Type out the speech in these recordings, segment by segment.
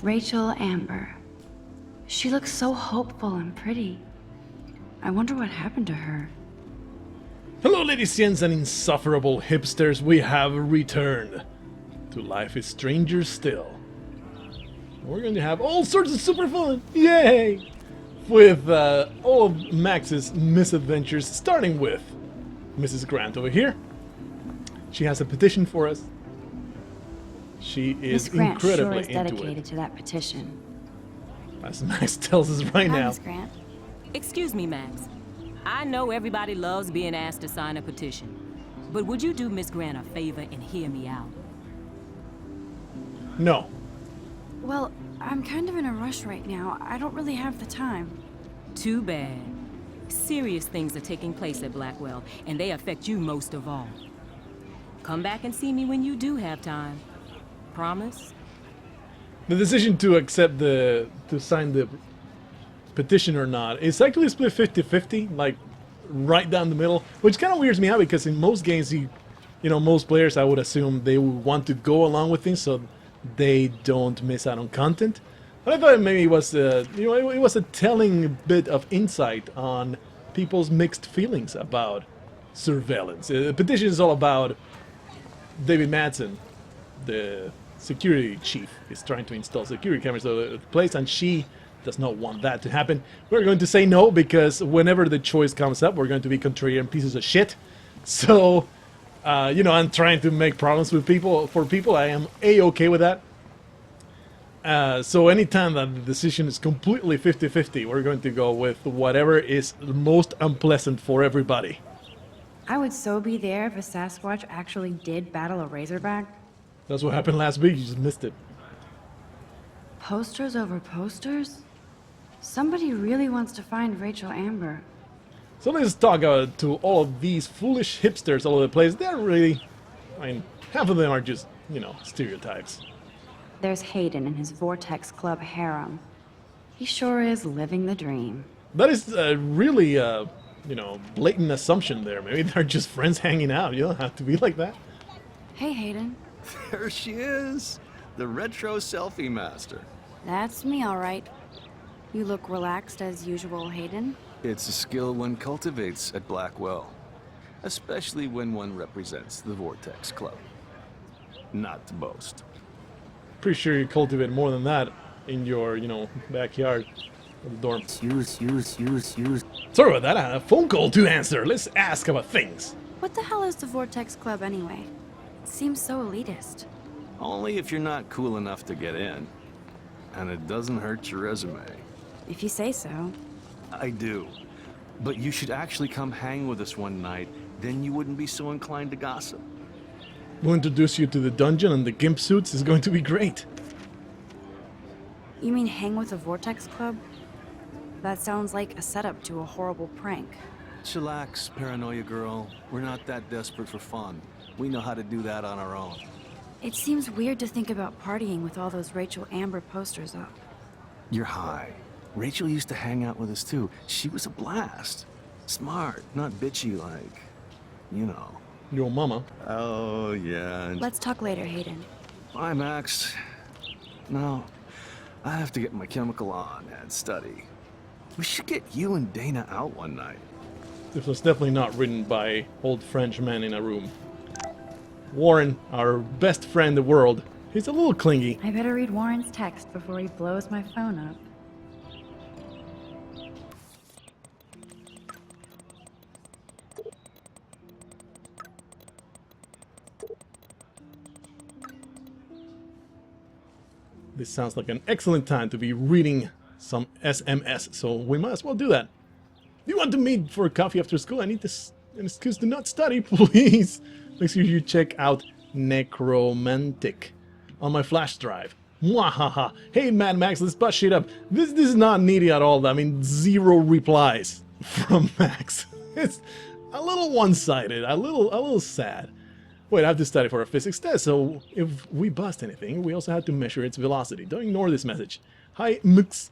Rachel Amber. She looks so hopeful and pretty. I wonder what happened to her. Hello ladies and insufferable hipsters, we have returned to Life is Stranger Still. We're going to have all sorts of super fun, yay! With all of Max's misadventures, starting with Mrs. Grant over here. She has a petition for us. She is Miss Grant incredibly sure is into dedicated it. to that petition. As Max tells us right Hi, now. Miss Grant. Excuse me, Max. I know everybody loves being asked to sign a petition, but would you do Miss Grant a favor and hear me out? No. Well, I'm kind of in a rush right now. I don't really have the time. Too bad. Serious things are taking place at Blackwell, and they affect you most of all. Come back and see me when you do have time. Promise? The decision to accept to sign the petition or not is actually split 50-50, like right down the middle, which kind of weirds me out because in most games, you know, most players, I would assume they would want to go along with things so they don't miss out on content. But I thought maybe it was, you know, it was a telling bit of insight on people's mixed feelings about surveillance. The petition is all about David Madsen, the security chief, is trying to install security cameras all over the place, and she does not want that to happen. We're going to say no because whenever the choice comes up, we're going to be contrarian pieces of shit. So, you know, I'm trying to make problems with people. For people, I am a-okay with that. So anytime that the decision is completely 50-50, we're going to go with whatever is the most unpleasant for everybody. I would so be there if a Sasquatch actually did battle a Razorback. That's what happened last week, you just missed it. Posters over posters? Somebody really wants to find Rachel Amber. So let's talk to all of these foolish hipsters all over the place. They're really, I mean, half of them are just, you know, stereotypes. There's Hayden and his Vortex Club harem. He sure is living the dream. That is really, you know, blatant assumption there. Maybe they're just friends hanging out. You don't have to be like that. Hey, Hayden. There she is, the retro selfie master. That's me, all right. You look relaxed as usual, Hayden. It's a skill one cultivates at Blackwell, especially when one represents the Vortex Club. Not to boast. Pretty sure you cultivate more than that in your, you know, backyard of the dorm. Use. Sorry about that, I had a phone call to answer. Let's ask about things. What the hell is the Vortex Club anyway? It seems so elitist. Only if you're not cool enough to get in. And it doesn't hurt your resume. If you say so. I do. But you should actually come hang with us one night, then you wouldn't be so inclined to gossip. We'll introduce you to the dungeon and the gimp suits is going to be great. You mean hang with the Vortex Club? That sounds like a setup to a horrible prank. Chillax, paranoia girl. We're not that desperate for fun. We know how to do that on our own. It seems weird to think about partying with all those Rachel Amber posters up. You're high. Rachel used to hang out with us too. She was a blast. Smart, not bitchy like, you know. Your mama. Oh, yeah. Let's talk later, Hayden. Bye, Max. No, I have to get my chemical on and study. We should get you and Dana out one night. This was definitely not written by old French men in a room. Warren, our best friend in the world, he's a little clingy. I better read Warren's text before he blows my phone up. This sounds like an excellent time to be reading some SMS, so we might as well do that. Do you want to meet for a coffee after school? I need this an excuse to not study, please. Make sure you check out Necromantic on my flash drive. Mwahaha. Hey, Mad Max, let's bust shit up. This is not needy at all. I mean, 0 replies from Max. It's a little one-sided, a little sad. Wait, I have to study for a physics test, so if we bust anything, we also have to measure its velocity. Don't ignore this message. Hi, Mx.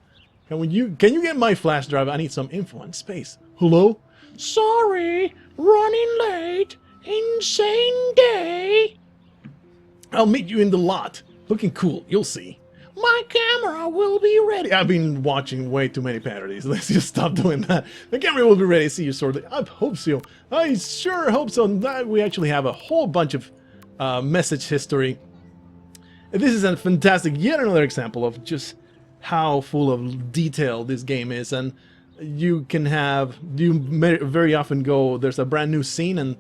Can you get my flash drive? I need some info on space. Hello? Sorry, running late. Insane day. I'll meet you in the lot. Looking cool, you'll see. My camera will be ready. I've been watching way too many parodies. Let's just stop doing that. The camera will be ready. See you shortly. I hope so. I sure hope so. That we actually have a whole bunch of message history. This is a fantastic, yet another example of just how full of detail this game is. And you can have, very often go, there's a brand new scene, and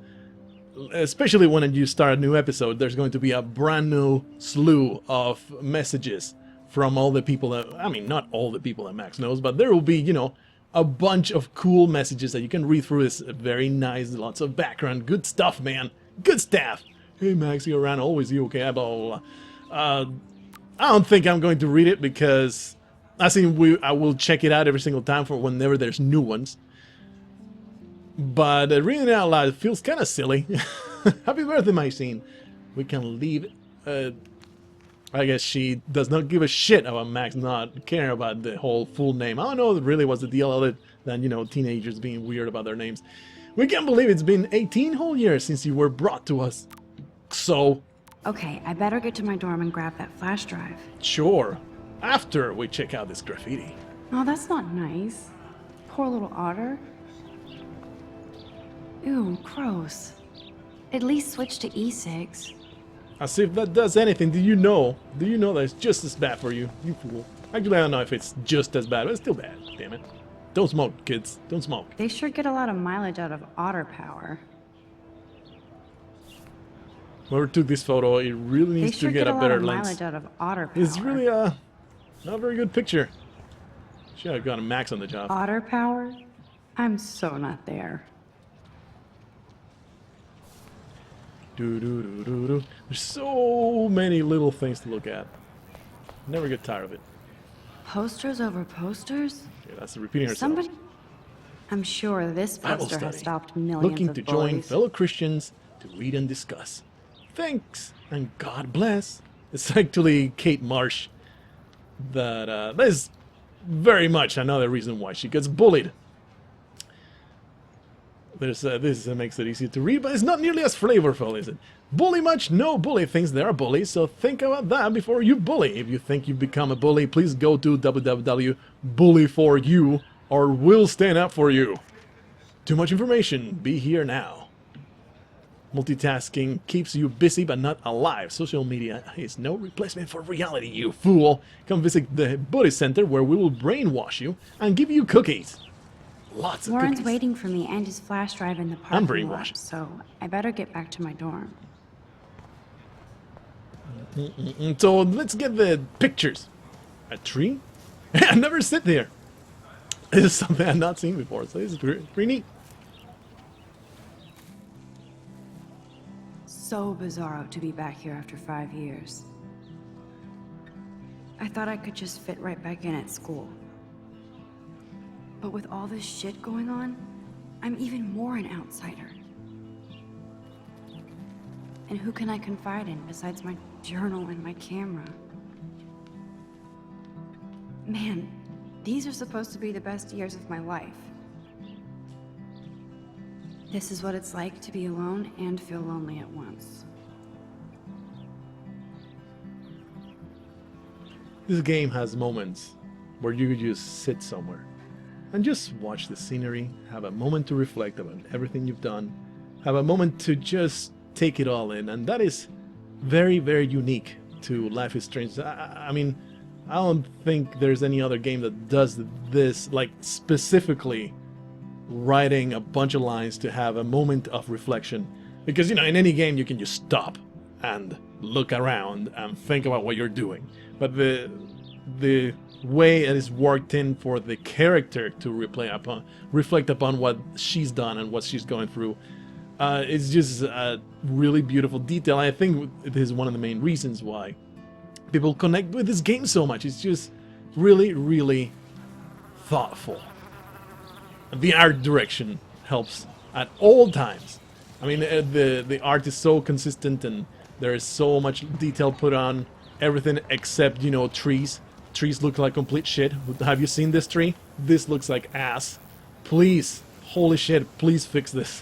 especially when you start a new episode, there's going to be a brand new slew of messages from all the people that, I mean, not all the people that Max knows, but there will be, you know, a bunch of cool messages that you can read through. It's very nice, lots of background, good stuff, man, good stuff. Hey Max, you're around, always you okay, blah, blah, blah. I don't think I'm going to read it because I think I will check it out every single time for whenever there's new ones. But reading it out loud feels kind of silly. Happy birthday, Maxine. We can leave. I guess she does not give a shit about Max not caring about the whole full name. I don't know really what's the deal other than, you know, teenagers being weird about their names. We can't believe it's been 18 whole years since you were brought to us. So... Okay, I better get to my dorm and grab that flash drive. Sure. After we check out this graffiti. Oh, that's not nice. Poor little otter. Ew, gross. At least switch to E6. As if that does anything. Do you know that it's just as bad for you? You fool. Actually, I don't know if it's just as bad, but it's still bad. Damn it. Don't smoke, kids. Don't smoke. They sure get a lot of mileage out of otter power. Whoever took this photo, it really needs to get a better lens. Mileage out of otter power. It's really not a very good picture. Should have got a Max on the job. Otter power? I'm so not there. There's so many little things to look at. Never get tired of it. Posters over posters? Yeah, that's repeating herself. Somebody... I'm sure this Bible poster has study. stopped millions Looking of to bullies. join fellow Christians to read and discuss. Thanks and God bless. It's actually Kate Marsh. That is very much another reason why she gets bullied. This makes it easy to read, but it's not nearly as flavorful, is it? Bully much? No, bully thinks they are bullies, so think about that before you bully. If you think you've become a bully, please go to www.bully4u or we'll stand up for you. Too much information, be here now. Multitasking keeps you busy but not alive. Social media is no replacement for reality, you fool. Come visit the Buddhist Center where we will brainwash you and give you cookies. Lots of Warren's cookies. waiting for me and his flash drive in the parking brainwashed. lot, so I better get back to my dorm. So let's get the pictures. A tree? I never sit there. This is something I've not seen before, so this is pretty neat. So bizarro to be back here after 5 years. I thought I could just fit right back in at school. But with all this shit going on, I'm even more an outsider. And who can I confide in besides my journal and my camera? Man, these are supposed to be the best years of my life. This is what it's like to be alone and feel lonely at once. This game has moments where you could just sit somewhere and just watch the scenery, have a moment to reflect about everything you've done, have a moment to just take it all in, and that is very, very unique to Life is Strange. I mean, I don't think there's any other game that does this, like specifically writing a bunch of lines to have a moment of reflection. Because, you know, in any game you can just stop and look around and think about what you're doing. But the way it is worked in for the character to reflect upon what she's done and what she's going through, it's just a really beautiful detail. I think it is one of the main reasons why people connect with this game so much. It's just really, really thoughtful. The art direction helps at all times. I mean, the art is so consistent and there is so much detail put on everything except, you know, trees. Trees look like complete shit. Have you seen this tree? This looks like ass. Please, holy shit, please fix this.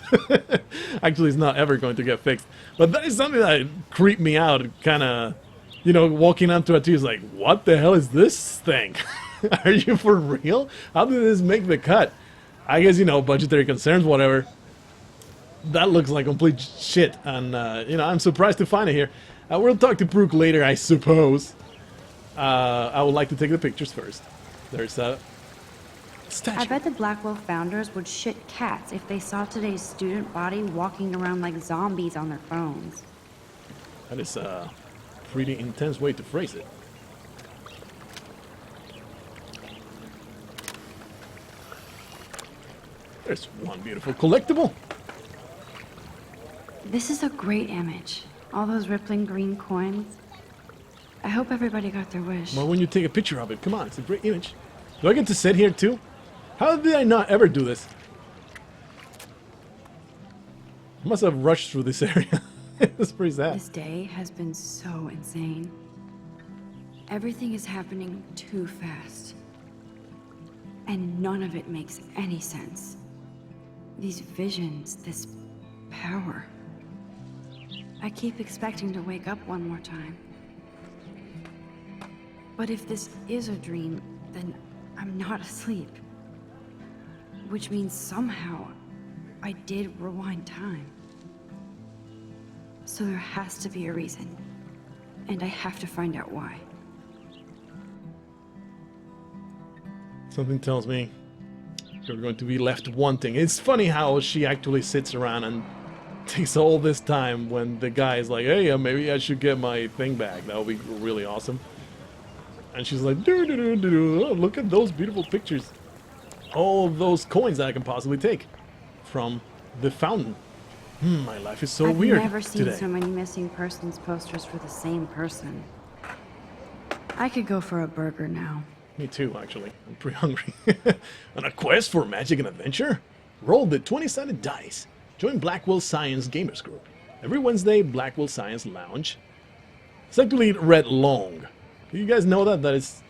Actually, it's not ever going to get fixed. But that is something that creeped me out kind of you know, walking onto a tree is like, what the hell is this thing? Are you for real? How did this make the cut? I guess, you know, budgetary concerns, whatever. That looks like complete shit, and, you know, I'm surprised to find it here. We'll talk to Brooke later, I suppose. I would like to take the pictures first. There's a statue. I bet the Blackwell founders would shit cats if they saw today's student body walking around like zombies on their phones. That is a pretty intense way to phrase it. There's one beautiful collectible. This is a great image. All those rippling green coins. I hope everybody got their wish. Well, when you take a picture of it, come on, it's a great image. Do I get to sit here too? How did I not ever do this? I must have rushed through this area. It's pretty sad. This day has been so insane. Everything is happening too fast. And none of it makes any sense. These visions, this power. I keep expecting to wake up one more time. But if this is a dream, then I'm not asleep. Which means somehow I did rewind time. So there has to be a reason. And I have to find out why. Something tells me you're going to be left wanting. It's funny how she actually sits around and takes all this time when the guy is like, hey, maybe I should get my thing back. That would be really awesome. And she's like, oh, look at those beautiful pictures. All of those coins that I can possibly take from the fountain. My life is so weird I've never seen today. so many missing persons posters for the same person. I could go for a burger now. Me too, actually. I'm pretty hungry. On a quest for magic and adventure? Roll the 20-sided dice. Join Blackwell Science Gamers Group. Every Wednesday, Blackwell Science Lounge. It's actually read long. Do you guys know that? That is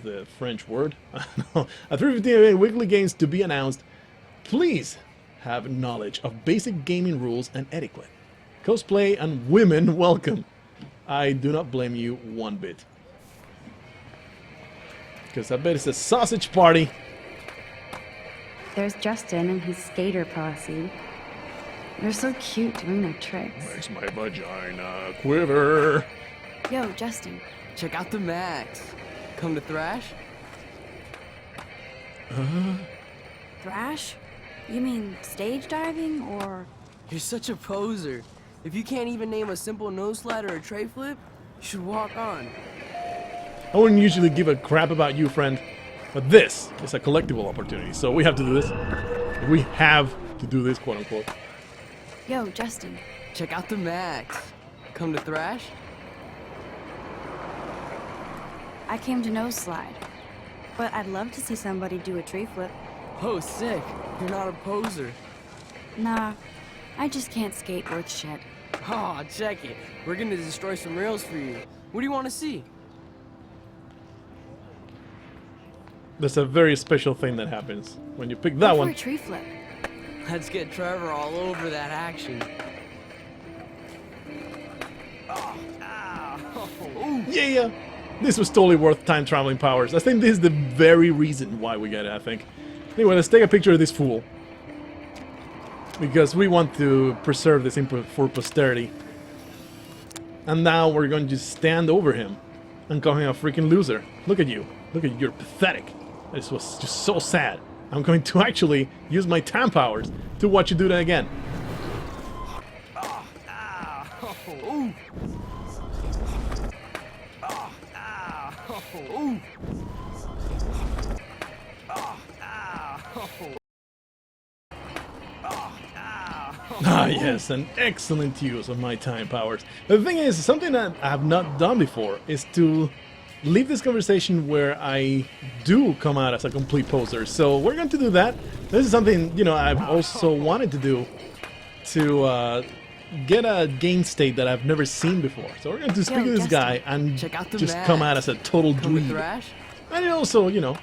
the French word. At 3:15 weekly games to be announced. Please have knowledge of basic gaming rules and etiquette. Cosplay and women welcome. I do not blame you one bit. Because I bet it's a sausage party. There's Justin and his skater posse. They're so cute doing their tricks. Makes my vagina quiver. Yo, Justin. Check out the Max. Come to Thrash? Thrash? You mean stage diving or... You're such a poser. If you can't even name a simple nose slide or a tray flip, you should walk on. I wouldn't usually give a crap about you, friend, but this is a collectible opportunity, so we have to do this. We have to do this, quote unquote. Yo, Justin. Check out the Max. Come to Thrash? I came to nose slide. But I'd love to see somebody do a tree flip. Oh, sick. You're not a poser. Nah, I just can't skate worth shit. Aw, check it. We're gonna destroy some rails for you. What do you want to see? There's a very special thing that happens when you pick that Go for one. a tree flip. Let's get Trevor all over that action. Yeah! This was totally worth time traveling powers. I think this is the very reason why we get it, I think. Anyway, let's take a picture of this fool. Because we want to preserve this for posterity. And now we're going to stand over him and call him a freaking loser. Look at you. Look at you. You're pathetic. This was just so sad. I'm going to actually use my time powers to watch you do that again. Ah yes, an excellent use of my time powers. The thing is, something that I have not done before is to leave this conversation where I do come out as a complete poser. So we're going to do that. This is something, you know, I've also wanted to do to get a game state that I've never seen before. So we're going to speak to this guy and Check out the just Max. come out as a total Come to dweeb. Thrash? And it also, you know,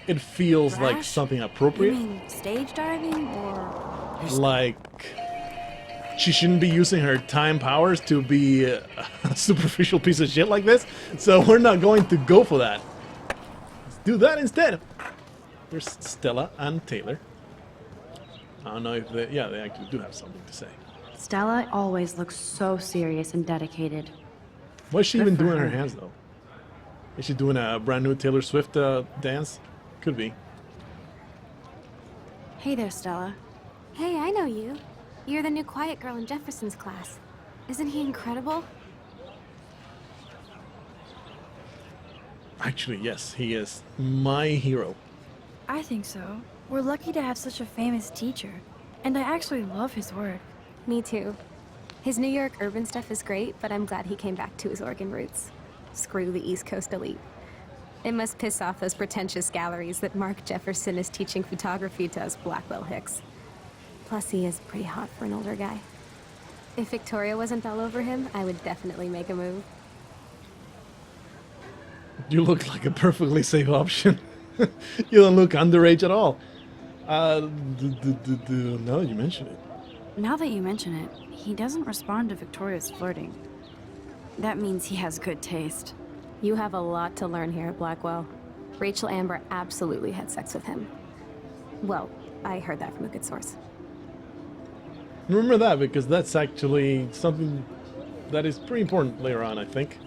it feels like Thrash? something You appropriate. mean stage diving or... Like she shouldn't be using her time powers to be a superficial piece of shit like this. So we're not going to go for that. Let's do that instead. There's Stella and Taylor. I don't know if they, yeah, they actually do have something to say. Stella always looks so serious and dedicated. What's she Good even for doing in her her. hands, though? Is she doing a brand new Taylor Swift dance? Could be. Hey there, Stella. Hey, I know you. You're the new quiet girl in Jefferson's class. Isn't he incredible? Actually, yes, he is my hero. I think so. We're lucky to have such a famous teacher. And I actually love his work. Me too. His New York urban stuff is great, but I'm glad he came back to his Oregon roots. Screw the East Coast elite. It must piss off those pretentious galleries that Mark Jefferson is teaching photography to us Blackwell Hicks. Plus, he is pretty hot for an older guy. If Victoria wasn't all over him, I would definitely make a move. You look like a perfectly safe option. You don't look underage at all. Now that you mention it. Now that you mention it, he doesn't respond to Victoria's flirting. That means he has good taste. You have a lot to learn here at Blackwell. Rachel Amber absolutely had sex with him. Well, I heard that from a good source. Remember that, because that's actually something that is pretty important later on, I think.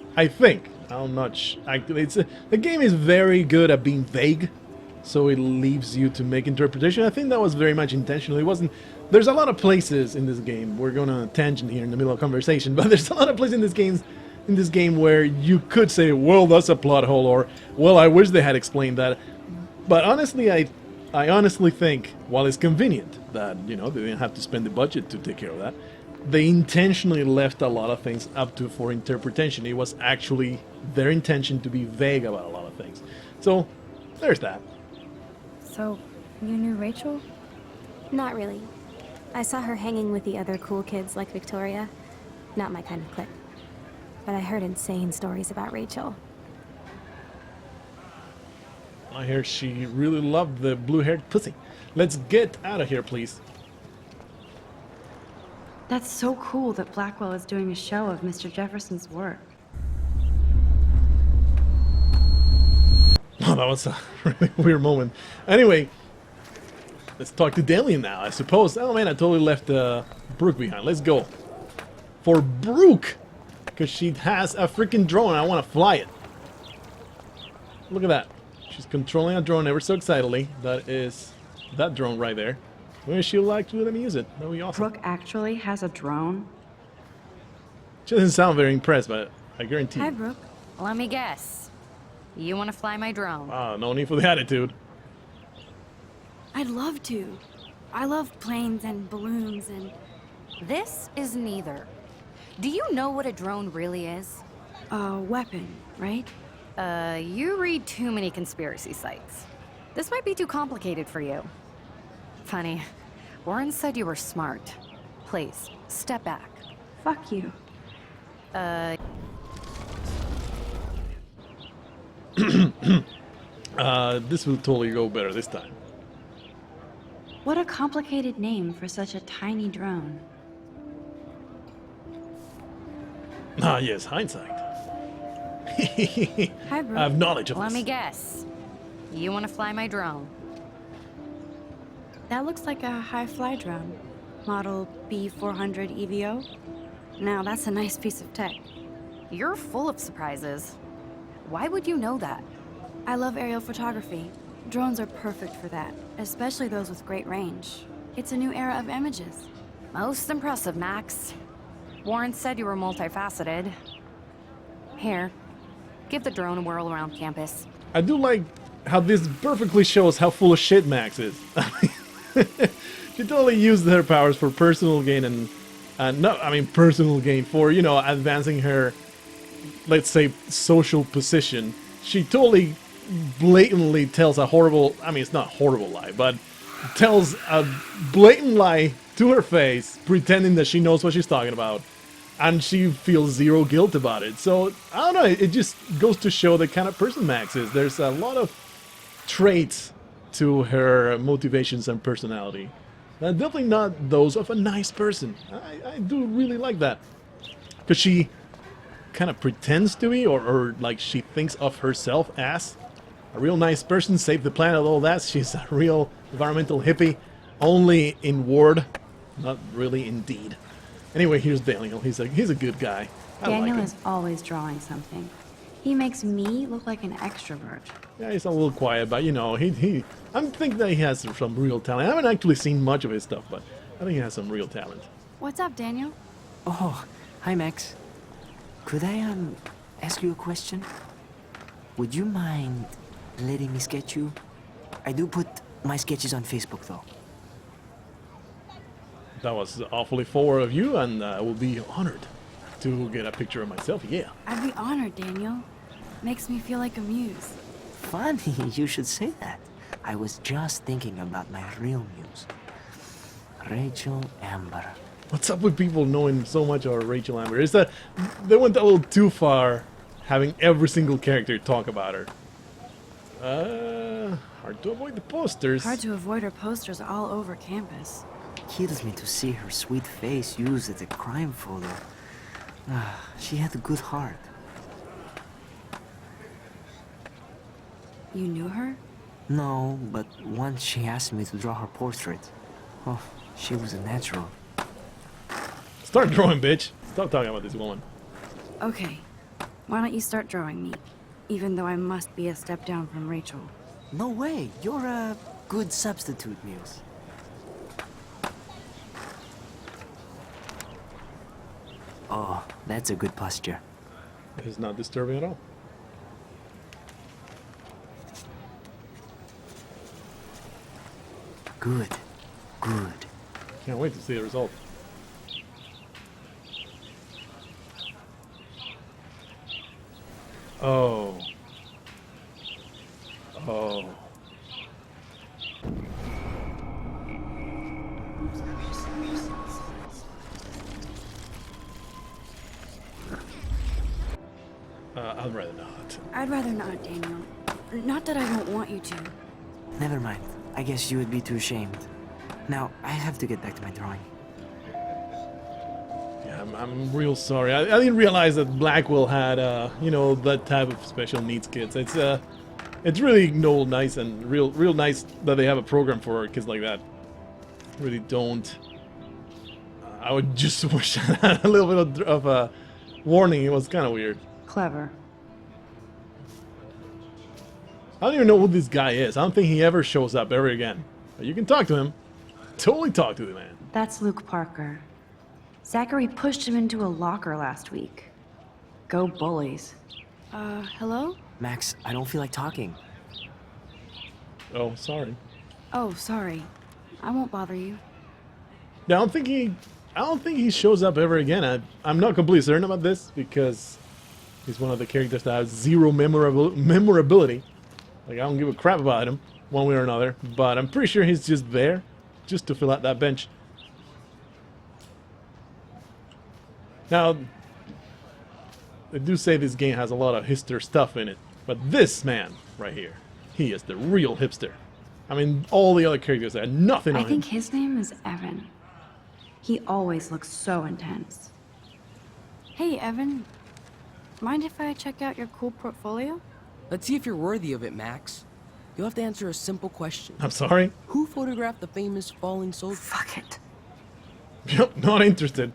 I'm not actually. The game is very good at being vague, so it leaves you to make interpretation. I think that was very much intentional. It wasn't. There's a lot of places in this game. We're going on a tangent here in the middle of conversation, but there's a lot of places in this game where you could say, well, that's a plot hole, or, well, I wish they had explained that. But honestly, I honestly think, while it's convenient that, you know, they didn't have to spend the budget to take care of that, they intentionally left a lot of things up to for interpretation. It was actually their intention to be vague about a lot of things. So, there's that. So, you knew Rachel? Not really. I saw her hanging with the other cool kids like Victoria. Not my kind of clique. But I heard insane stories about Rachel. I hear she really loved the blue-haired pussy. Let's get out of here, please. That's so cool that Blackwell is doing a show of Mr. Jefferson's work. Oh, that was a really weird moment. Anyway, let's talk to Dalian now, I suppose. Oh man, I totally left Brooke behind. Let's go. For Brooke! Because she has a freaking drone and I want to fly it. Look at that. She's controlling a drone ever so excitedly. That is that drone right there. Maybe she'll like to let me use it. That would be awesome. Brooke actually has a drone? She doesn't sound very impressed, but I guarantee Hi, you. Brooke. Let me guess. You want to fly my drone? Ah, no need for the attitude. I'd love to. I love planes and balloons and... This is neither. Do you know what a drone really is? A weapon, right? You read too many conspiracy sites. This might be too complicated for you. Funny. Warren said you were smart. Please, step back. Fuck you. This will totally go better this time. What a complicated name for such a tiny drone. Ah, yes, hindsight. I Hi, Brooke. have knowledge of Let this. me guess. You want to fly my drone? That looks like a high-fly drone. Model B400 EVO. Now that's a nice piece of tech. You're full of surprises. Why would you know that? I love aerial photography. Drones are perfect for that, especially those with great range. It's a new era of images. Most impressive, Max. Warren said you were multifaceted. Here, give the drone a whirl around campus. I do like how this perfectly shows how full of shit Max is. She totally used her powers for personal gain and personal gain for, you know, advancing her, let's say, social position. She totally blatantly tells a horrible, I mean, it's not a horrible lie, but tells a blatant lie to her face, pretending that she knows what she's talking about, and she feels zero guilt about it. So, I don't know, it just goes to show the kind of person Max is. There's a lot of traits to her motivations and personality. Definitely not those of a nice person. I do really like that. Because she kind of pretends to be, or like she thinks of herself as a real nice person, save the planet, all that. She's a real environmental hippie, only in word, not really in deed. Anyway, here's Daniel. He's a good guy. I like Daniel him. is always drawing something. He makes me look like an extrovert. Yeah, he's a little quiet, but you know, I think that he has some real talent. I haven't actually seen much of his stuff, but I think he has some real talent. What's up, Daniel? Oh, hi Max. Could I ask you a question? Would you mind letting me sketch you? I do put my sketches on Facebook though. That was awfully forward of you, and I will be honored to get a picture of myself. Yeah. I'd be honored, Daniel. Makes me feel like a muse. Funny you should say that. I was just thinking about my real muse. Rachel Amber. What's up with people knowing so much about Rachel Amber? Is that they went a little too far, having every single character talk about her. Hard to avoid the posters. Hard to avoid her posters all over campus. Kills me to see her sweet face used as a crime photo. She had a good heart. You knew her? No, but once she asked me to draw her portrait. Oh, she was a natural. Start drawing, bitch. Stop talking about this woman. Okay. Why don't you start drawing me? Even though I must be a step down from Rachel. No way, you're a good substitute, Muse. Oh, that's a good posture. It's not disturbing at all. Good, good. Can't wait to see the result. Oh. Oh. I'd rather not. I'd rather not, Daniel. Not that I don't want you to. Never mind. I guess you would be too ashamed. Now, I have to get back to my drawing. Yeah, I'm real sorry. I didn't realize that Blackwell had, you know, that type of special needs kids. It's really nice and real nice that they have a program for kids like that. Really don't. I would just wish I had a little bit of a warning. It was kind of weird. Clever. I don't even know who this guy is. I don't think he ever shows up ever again. But you can talk to him. Totally talk to the man. That's Luke Parker. Zachary pushed him into a locker last week. Go bullies. Hello? Max, I don't feel like talking. Oh, sorry. Oh, sorry. I won't bother you. Yeah, I don't think he shows up ever again. I'm not completely certain about this because he's one of the characters that has zero memorability. Like, I don't give a crap about him, one way or another. But I'm pretty sure he's just there, just to fill out that bench. Now, they do say this game has a lot of hipster stuff in it. But this man, right here, he is the real hipster. I mean, all the other characters had nothing on I him. think his name is Evan. He always looks so intense. Hey, Evan. Mind if I check out your cool portfolio? Let's see if you're worthy of it, Max. You'll have to answer a simple question. I'm sorry? Who photographed the famous falling soldier? Fuck it. Yep, not interested.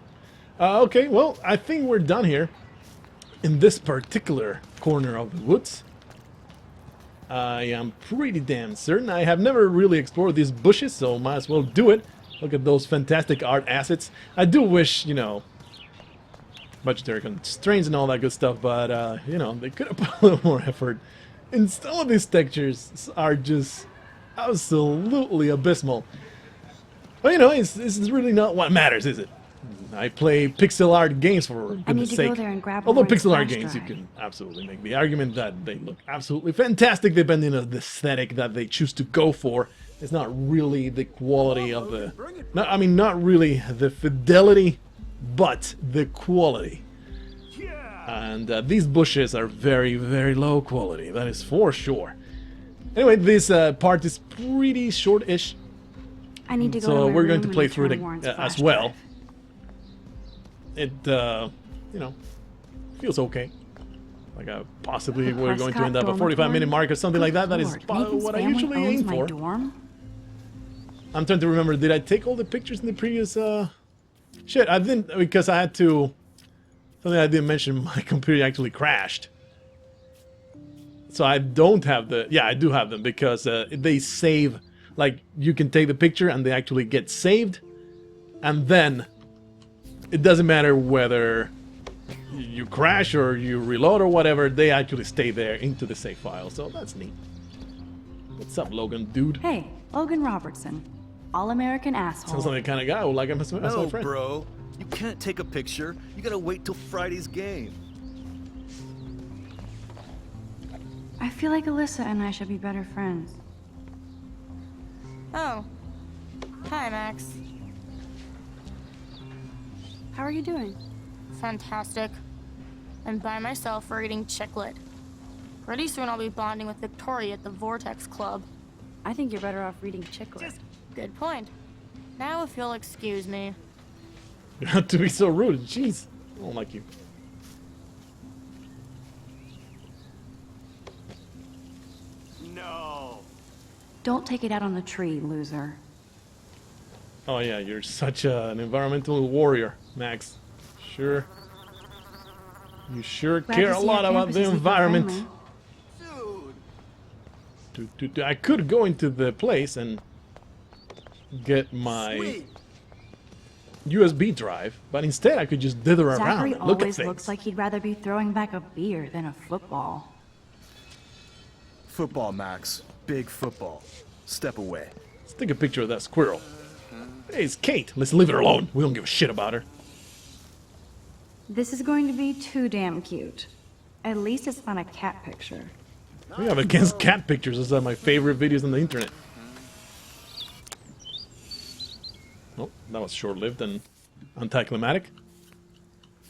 Okay, well, I think we're done here. In this particular corner of the woods. I am pretty damn certain. I have never really explored these bushes, so might as well do it. Look at those fantastic art assets. I do wish, you know, budgetary constraints and all that good stuff, but, you know, they could have put a little more effort. And some of these textures are just absolutely abysmal. But, you know, it's really not what matters, is it? I play pixel art games for I need goodness to sake. go there and grab Although Orange pixel art flash games, you drive. can absolutely make the argument that they look absolutely fantastic depending on the aesthetic that they choose to go for. It's not really the quality of the... I mean, not really the fidelity, but the quality. And these bushes are very, very low quality. That is for sure. Anyway, this part is pretty short-ish. I need to go So to my we're going room to and play through return it Warren's as flash well. drive. It, you know, feels okay. Like possibly The we're going to end up a Prescott 45-minute mark or something like that. That is Lord, Nathan's what I family usually owns aim my for. dorm? I'm trying to remember, did I take all the pictures in the previous, shit, I didn't, because I had to, something I didn't mention, my computer actually crashed. So I don't have the, yeah, I do have them, because they save, like, you can take the picture and they actually get saved, and then it doesn't matter whether you crash or you reload or whatever, they actually stay there into the save file, so that's neat. What's up, Logan, dude? Hey, Logan Robertson. All-American asshole. Sounds like the kind of guy who like him as my No, friend. bro. You can't take a picture. You gotta wait till Friday's game. I feel like Alyssa and I should be better friends. Oh. Hi, Max. How are you doing? Fantastic. I'm by myself reading Chicklet. Pretty soon I'll be bonding with Victoria at the Vortex Club. I think you're better off reading Chicklet. Good point. Now if you'll excuse me. You have to be so rude. Jeez. I don't like you. No. Don't take it out on the tree, loser. Oh yeah, you're such an environmental warrior, Max. Sure. You sure Glad care to a see lot our about campus the is environment. eco-friendly. I could go into the place and get my Sweet. USB drive, but instead I could just dither around Zachary and look at always things. looks like he'd rather be throwing back a beer than a football. Football, Max. Big football. Step away. Let's take a picture of that squirrel. Hey, it's Kate. Let's leave her alone. We don't give a shit about her. This is going to be too damn cute. At least it's not a cat picture. We have against cat pictures. Those are my favorite videos on the internet. Oh, that was short-lived and anticlimactic.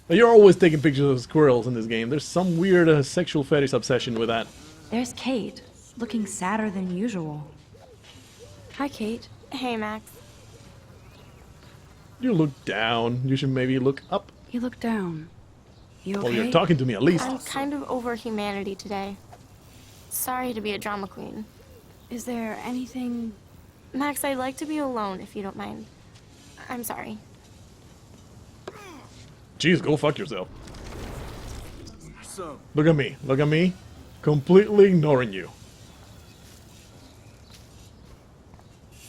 But you're always taking pictures of squirrels in this game. There's some weird sexual fetish obsession with that. There's Kate, looking sadder than usual. Hi, Kate. Hey, Max. You look down. You should maybe look up. You look down. You okay? Well, you're talking to me at least. I'm kind of over humanity today. Sorry to be a drama queen. Is there anything... Max, I'd like to be alone if you don't mind. I'm sorry. Jeez, go fuck yourself. So, Look at me. Look at me. Completely ignoring you.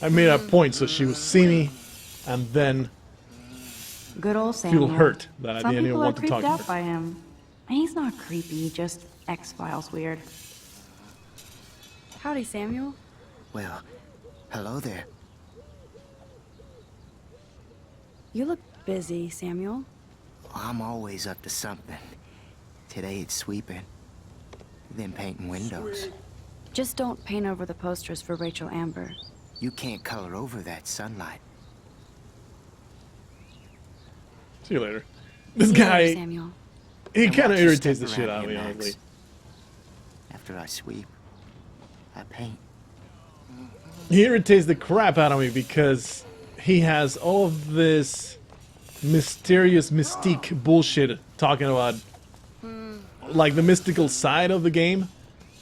I made a point so she would see me and then Good old Samuel. feel hurt that I Some didn't even people are want to creeped talk out to her. by him. And he's not creepy, just X-Files weird. Howdy, Samuel. Well, hello there. You look busy, Samuel. I'm always up to something. Today it's sweeping, then painting windows. Just don't paint over the posters for Rachel Amber. You can't color over that sunlight. See you later. This See you later, guy, Samuel. he And kind of watch you irritates the step shit around out of me, here, honestly. Max. After I sweep, I paint. He irritates the crap out of me because he has all of this mysterious mystique bullshit talking about like the mystical side of the game,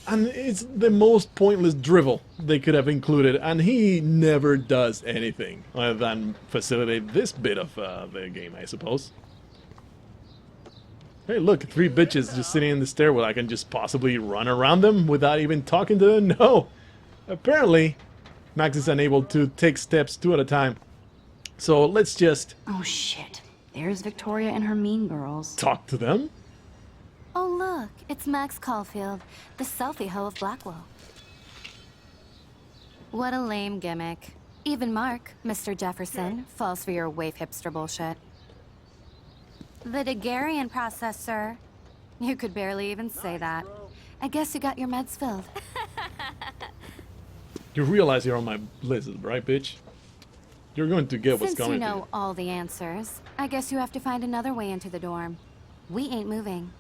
and it's the most pointless drivel they could have included, and he never does anything other than facilitate this bit of the game, I suppose. Hey, look, 3 bitches just sitting in the stairwell. I can just possibly run around them without even talking to them? No. Apparently, Max is unable to take steps 2 at a time. So let's just Oh shit. There's Victoria and her mean girls. talk to them. Oh, look, it's Max Caulfield, the selfie hoe of Blackwell. What a lame gimmick. Even Mark, Mr. Jefferson, falls for your waif hipster bullshit. The Daguerrean process, sir. You could barely even say that. I guess you got your meds filled. You realize you're on my list, right, bitch? You're going to get what's Since you coming to know you. all the answers, I guess you have to find another way into the dorm. We ain't moving.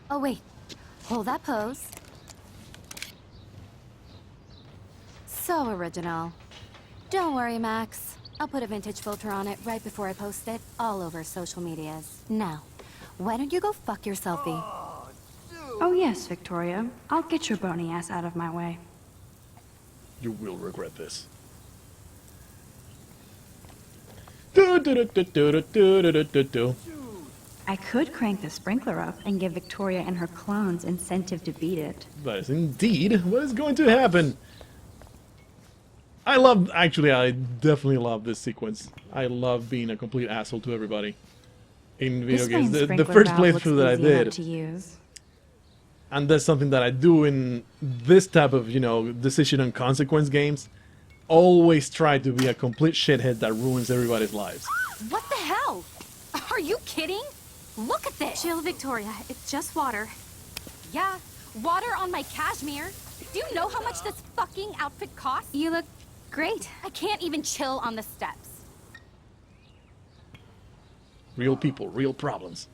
Oh, wait. Hold that pose. So original. Don't worry, Max. I'll put a vintage filter on it right before I post it all over social medias. Now, why don't you go fuck your selfie? Oh yes, Victoria. I'll get your bony ass out of my way. You will regret this. Do, do, do, do, do, do, do, do, do. I could crank the sprinkler up and give Victoria and her clones incentive to beat it. That is indeed what is going to happen. I definitely love this sequence. I love being a complete asshole to everybody in video games. The first playthrough that I did, to use. and that's something that I do in this type of, you know, decision and consequence games, always try to be a complete shithead that ruins everybody's lives. What the hell? Are you kidding? Look at this! Chill, Victoria. It's just water. Yeah, water on my cashmere. Do you know how much this fucking outfit costs? You look great. I can't even chill on the steps. Real people, real problems.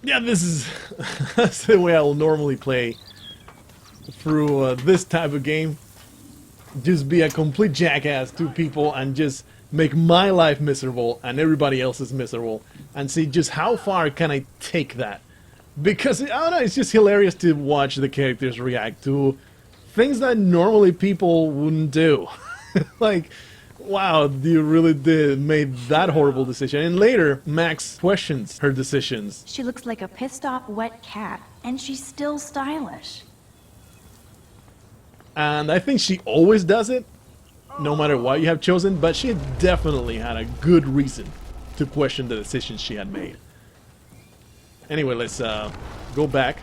Yeah, this is that's the way I'll normally play through this type of game. Just be a complete jackass to people and just make my life miserable and everybody else's miserable, and see just how far can I take that. Because, I don't know, it's just hilarious to watch the characters react to things that normally people wouldn't do. Like, wow, you really made that horrible decision. And later, Max questions her decisions. She looks like a pissed off wet cat, and she's still stylish. And I think she always does it, no matter what you have chosen, but she definitely had a good reason to question the decisions she had made. Anyway, let's go back.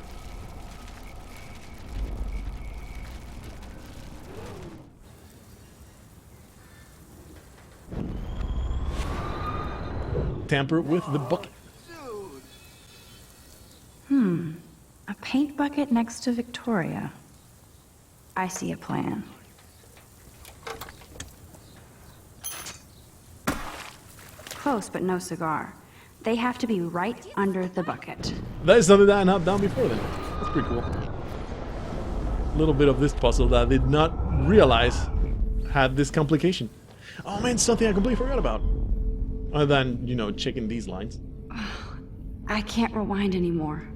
Tamper with the bucket. A paint bucket next to Victoria. I see a plan. Close, but no cigar. They have to be right under the bucket. That is something that I had done before then. That's pretty cool. A little bit of this puzzle that I did not realize had this complication. Oh man, something I completely forgot about. Other than, you know, checking these lines. I can't rewind anymore.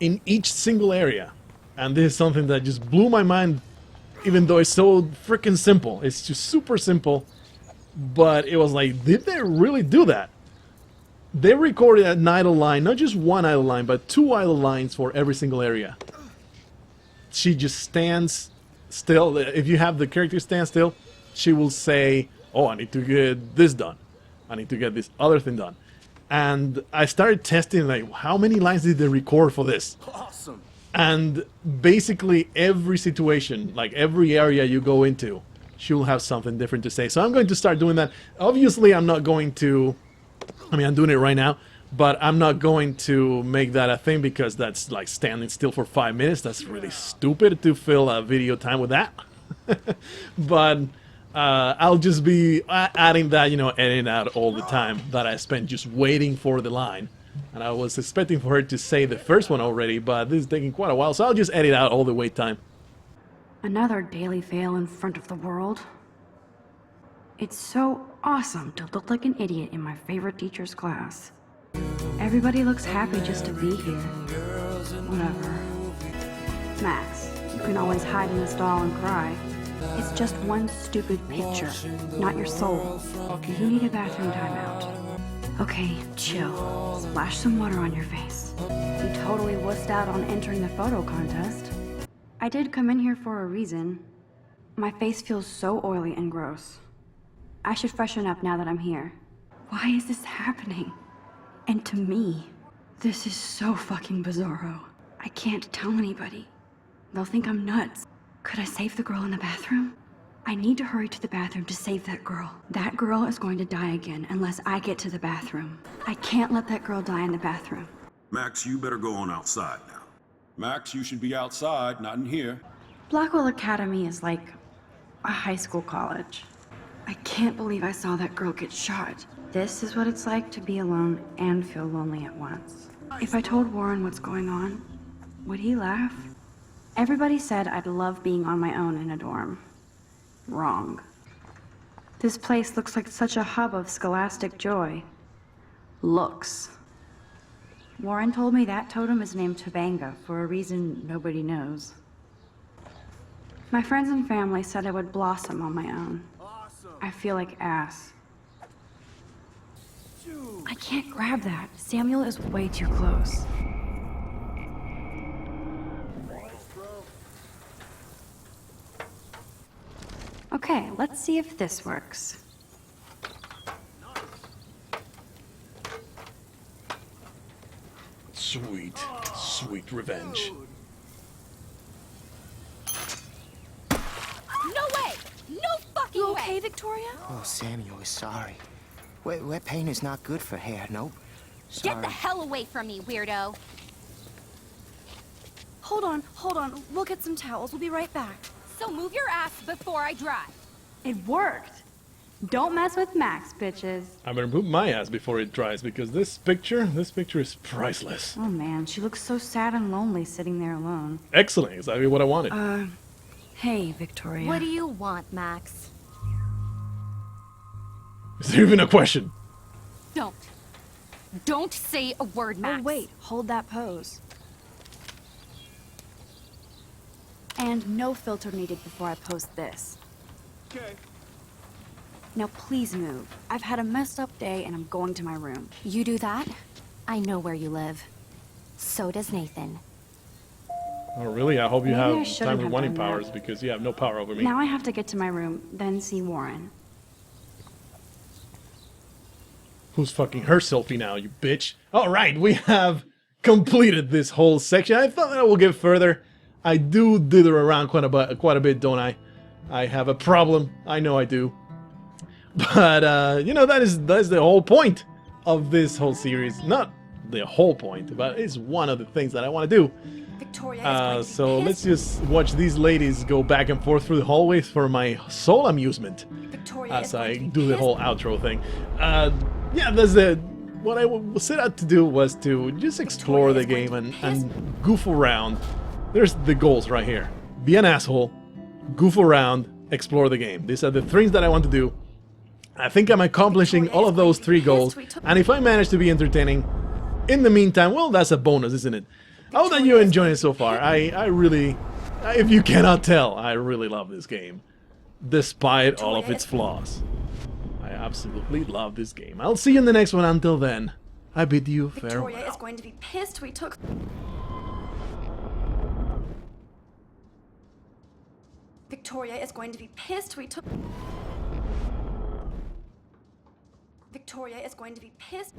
In each single area. And this is something that just blew my mind, even though it's so freaking simple. It's just super simple. But it was like, did they really do that? They recorded an idle line, not just one idle line, but 2 idle lines for every single area. She just stands still. If you have the character stand still, she will say, oh, I need to get this done. I need to get this other thing done. And I started testing, like, how many lines did they record for this? Awesome. And basically every situation, like every area you go into, she'll have something different to say. So I'm going to start doing that. Obviously, I'm not going to... I mean, I'm doing it right now, but I'm not going to make that a thing because that's like standing still for 5 minutes. That's really stupid to fill a video time with that. But I'll just be adding that, you know, editing out all the time that I spent just waiting for the line. And I was expecting for her to say the first one already, but this is taking quite a while, so I'll just edit out all the wait time. Another daily fail in front of the world. It's so awesome to look like an idiot in my favorite teacher's class. Everybody looks happy just to be here. Whatever. Max, you can always hide in a stall and cry. It's just one stupid picture, not your soul. You need a bathroom timeout. Okay, chill. Splash some water on your face. You totally wussed out on entering the photo contest. I did come in here for a reason. My face feels so oily and gross. I should freshen up now that I'm here. Why is this happening? And to me, this is so fucking bizarro. I can't tell anybody. They'll think I'm nuts. Could I save the girl in the bathroom? I need to hurry to the bathroom to save that girl. That girl is going to die again unless I get to the bathroom. I can't let that girl die in the bathroom. Max, you better go on outside now. Max, you should be outside, not in here. Blackwell Academy is like a high school college. I can't believe I saw that girl get shot. This is what it's like to be alone and feel lonely at once. If I told Warren what's going on, would he laugh? Everybody said I'd love being on my own in a dorm. Wrong. This place looks like such a hub of scholastic joy. Looks. Warren told me that totem is named Tobanga for a reason nobody knows. My friends and family said I would blossom on my own. I feel like ass. I can't grab that. Samuel is way too close. Okay, let's see if this works. Sweet, sweet revenge. No way! No fucking You way! okay, Victoria? Oh, Samuel is sorry. Wet paint is not good for hair, nope. Get Sorry. the hell away from me, weirdo! Hold on. We'll get some towels. We'll be right back. So move your ass before I drive. It worked! Don't mess with Max, bitches. I'm gonna poop my ass before it dries because this picture is priceless. Oh man, she looks so sad and lonely sitting there alone. Excellent, exactly what I wanted. Hey, Victoria. What do you want, Max? Is there even a question? Don't say a word, Max. Oh, wait. Hold that pose. And no filter needed before I post this. Okay. Now please move. I've had a messed up day and I'm going to my room. You do that? I know where you live. So does Nathan. Oh really? I hope you Maybe I have shouldn't time have rewinding done that. powers because you have no power over me. Now I have to get to my room, then see Warren. Who's fucking her selfie now, you bitch? Alright, we have completed this whole section. I thought that I will get further. I do dither around quite a bit, don't I? I have a problem. I know I do. But, you know, that is the whole point of this whole series. Not the whole point, but it's one of the things that I want to do. Victoria is So let's just watch these ladies go back and forth through the hallways for my sole amusement. As I do the whole outro thing. Yeah, that's what I set out to do was to just explore the game and goof around. There's the goals right here. Be an asshole, goof around, explore the game. These are the things that I want to do. I think I'm accomplishing all of those 3 goals. And if I manage to be entertaining in the meantime, well, that's a bonus, isn't it? I hope that you're enjoying it so far. I really, if you cannot tell, I really love this game. Despite all of its flaws. I absolutely love this game. I'll see you in the next one. Until then, I bid you farewell. Victoria is going to be pissed we took... Victoria is going to be pissed we took... Victoria is going to be pissed...